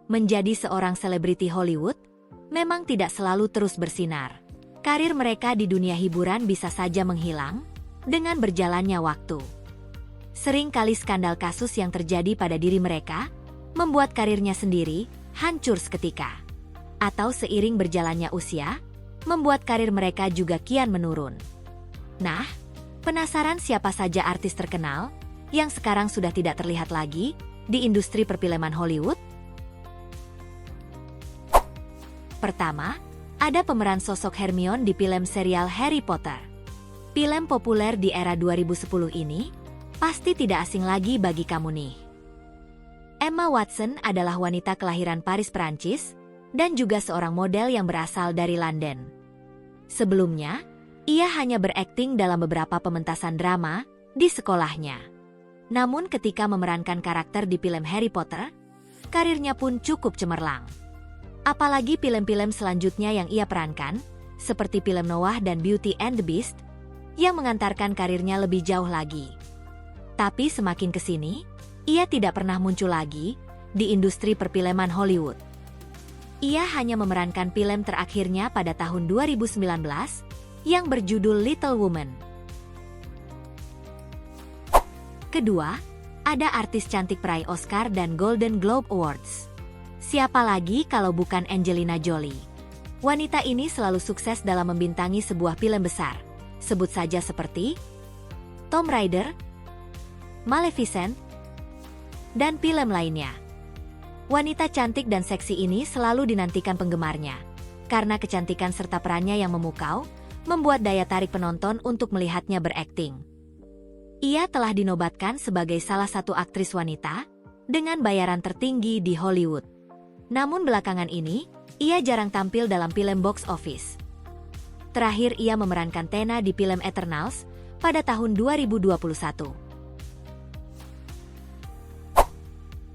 menjadi seorang selebriti Hollywood memang tidak selalu terus bersinar. Karir mereka di dunia hiburan bisa saja menghilang dengan berjalannya waktu. Sering kali skandal kasus yang terjadi pada diri mereka membuat karirnya sendiri hancur seketika. Atau seiring berjalannya usia, membuat karir mereka juga kian menurun. Nah, penasaran siapa saja artis terkenal yang sekarang sudah tidak terlihat lagi di industri perfilman Hollywood? Pertama, ada pemeran sosok Hermione di film serial Harry Potter. Film populer di era 2010 ini pasti tidak asing lagi bagi kamu nih. Emma Watson adalah wanita kelahiran Paris, Prancis, dan juga seorang model yang berasal dari London. Sebelumnya, ia hanya berakting dalam beberapa pementasan drama di sekolahnya. Namun ketika memerankan karakter di film Harry Potter, karirnya pun cukup cemerlang. Apalagi film-film selanjutnya yang ia perankan, seperti film Noah dan Beauty and the Beast, yang mengantarkan karirnya lebih jauh lagi. Tapi semakin kesini, ia tidak pernah muncul lagi di industri perfilman Hollywood. Ia hanya memerankan film terakhirnya pada tahun 2019 yang berjudul Little Woman. Kedua, ada artis cantik peraih Oscar dan Golden Globe Awards. Siapa lagi kalau bukan Angelina Jolie? Wanita ini selalu sukses dalam membintangi sebuah film besar. Sebut saja seperti Tomb Raider, Maleficent, dan film lainnya. Wanita cantik dan seksi ini selalu dinantikan penggemarnya. Karena kecantikan serta perannya yang memukau, membuat daya tarik penonton untuk melihatnya berakting. Ia telah dinobatkan sebagai salah satu aktris wanita dengan bayaran tertinggi di Hollywood. Namun belakangan ini, ia jarang tampil dalam film box office. Terakhir ia memerankan Tena di film Eternals pada tahun 2021.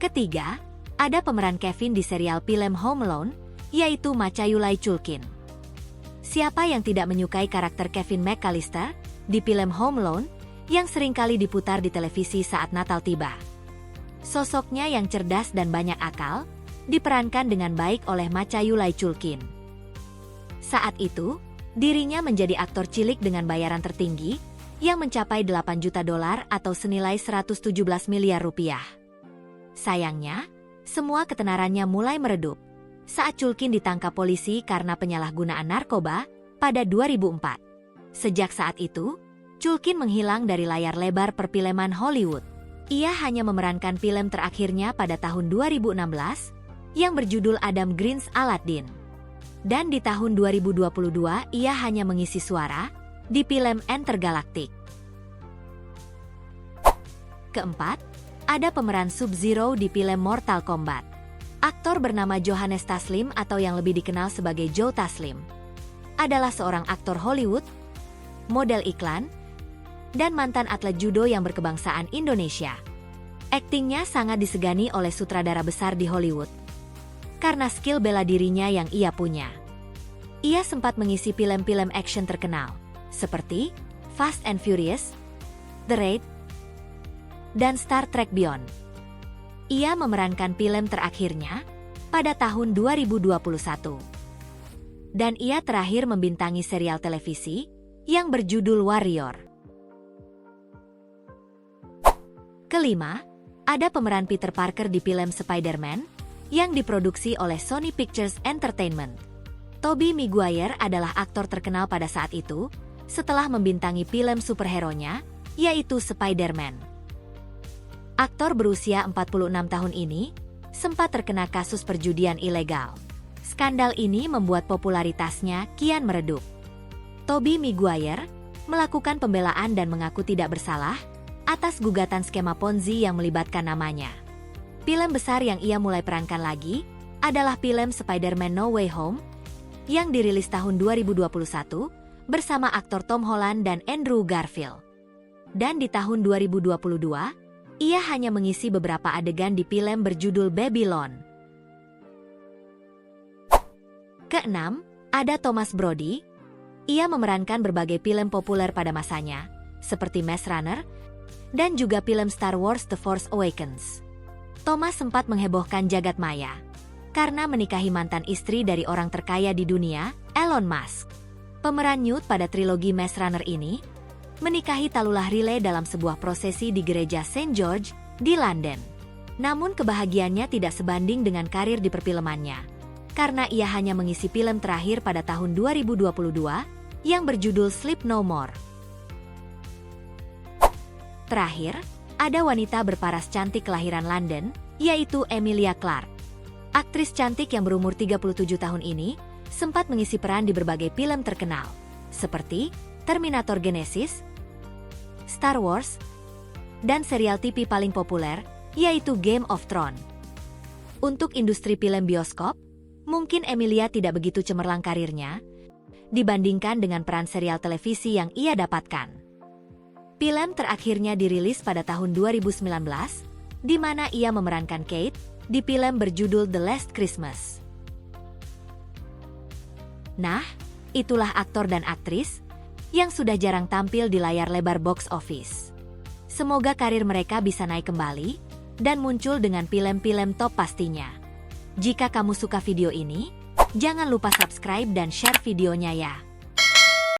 Ketiga, ada pemeran Kevin di serial film Home Alone, yaitu Macaulay Culkin. Siapa yang tidak menyukai karakter Kevin McAllister di film Home Alone yang seringkali diputar di televisi saat Natal tiba? Sosoknya yang cerdas dan banyak akal diperankan dengan baik oleh Macaulay Culkin. Saat itu, dirinya menjadi aktor cilik dengan bayaran tertinggi yang mencapai $8 juta atau senilai 117 miliar rupiah. Sayangnya, semua ketenarannya mulai meredup saat Culkin ditangkap polisi karena penyalahgunaan narkoba pada 2004. Sejak saat itu, Culkin menghilang dari layar lebar perfilman Hollywood. Ia hanya memerankan film terakhirnya pada tahun 2016 yang berjudul Adam Green's Aladdin. Dan di tahun 2022 ia hanya mengisi suara di film Enter Galactic. Keempat, ada pemeran Sub-Zero di film Mortal Kombat. Aktor bernama Johannes Taslim atau yang lebih dikenal sebagai Joe Taslim adalah seorang aktor Hollywood, model iklan, dan mantan atlet judo yang berkebangsaan Indonesia. Aktingnya sangat disegani oleh sutradara besar di Hollywood karena skill bela dirinya yang ia punya. Ia sempat mengisi film-film action terkenal seperti Fast and Furious, The Raid, dan Star Trek Beyond. Ia memerankan film terakhirnya pada tahun 2021. Dan ia terakhir membintangi serial televisi yang berjudul Warrior. Kelima, ada pemeran Peter Parker di film Spider-Man yang diproduksi oleh Sony Pictures Entertainment. Tobey Maguire adalah aktor terkenal pada saat itu setelah membintangi film superhero-nya, yaitu Spider-Man. Aktor berusia 46 tahun ini sempat terkena kasus perjudian ilegal. Skandal ini membuat popularitasnya kian meredup. Tobey Maguire melakukan pembelaan dan mengaku tidak bersalah atas gugatan skema Ponzi yang melibatkan namanya. Film besar yang ia mulai perankan lagi adalah film Spider-Man No Way Home yang dirilis tahun 2021 bersama aktor Tom Holland dan Andrew Garfield. Dan di tahun 2022, ia hanya mengisi beberapa adegan di film berjudul Babylon. Keenam, ada Thomas Brody. Ia memerankan berbagai film populer pada masanya, seperti Maze Runner, dan juga film Star Wars The Force Awakens. Thomas sempat menghebohkan jagat maya karena menikahi mantan istri dari orang terkaya di dunia, Elon Musk. Pemeran Newt pada trilogi Maze Runner ini menikahi Tallulah Riley dalam sebuah prosesi di gereja St. George di London. Namun kebahagiaannya tidak sebanding dengan karir di perfilmannya, karena ia hanya mengisi film terakhir pada tahun 2022 yang berjudul Sleep No More. Terakhir, ada wanita berparas cantik kelahiran London, yaitu Emilia Clarke. Aktris cantik yang berumur 37 tahun ini sempat mengisi peran di berbagai film terkenal, seperti Terminator Genesis, Star Wars, dan serial TV paling populer, yaitu Game of Thrones. Untuk industri film bioskop, mungkin Emilia tidak begitu cemerlang karirnya dibandingkan dengan peran serial televisi yang ia dapatkan. Film terakhirnya dirilis pada tahun 2019, di mana ia memerankan Kate di film berjudul The Last Christmas. Nah, itulah aktor dan aktris yang sudah jarang tampil di layar lebar box office. Semoga karir mereka bisa naik kembali dan muncul dengan film-film top pastinya. Jika kamu suka video ini, jangan lupa subscribe dan share videonya ya.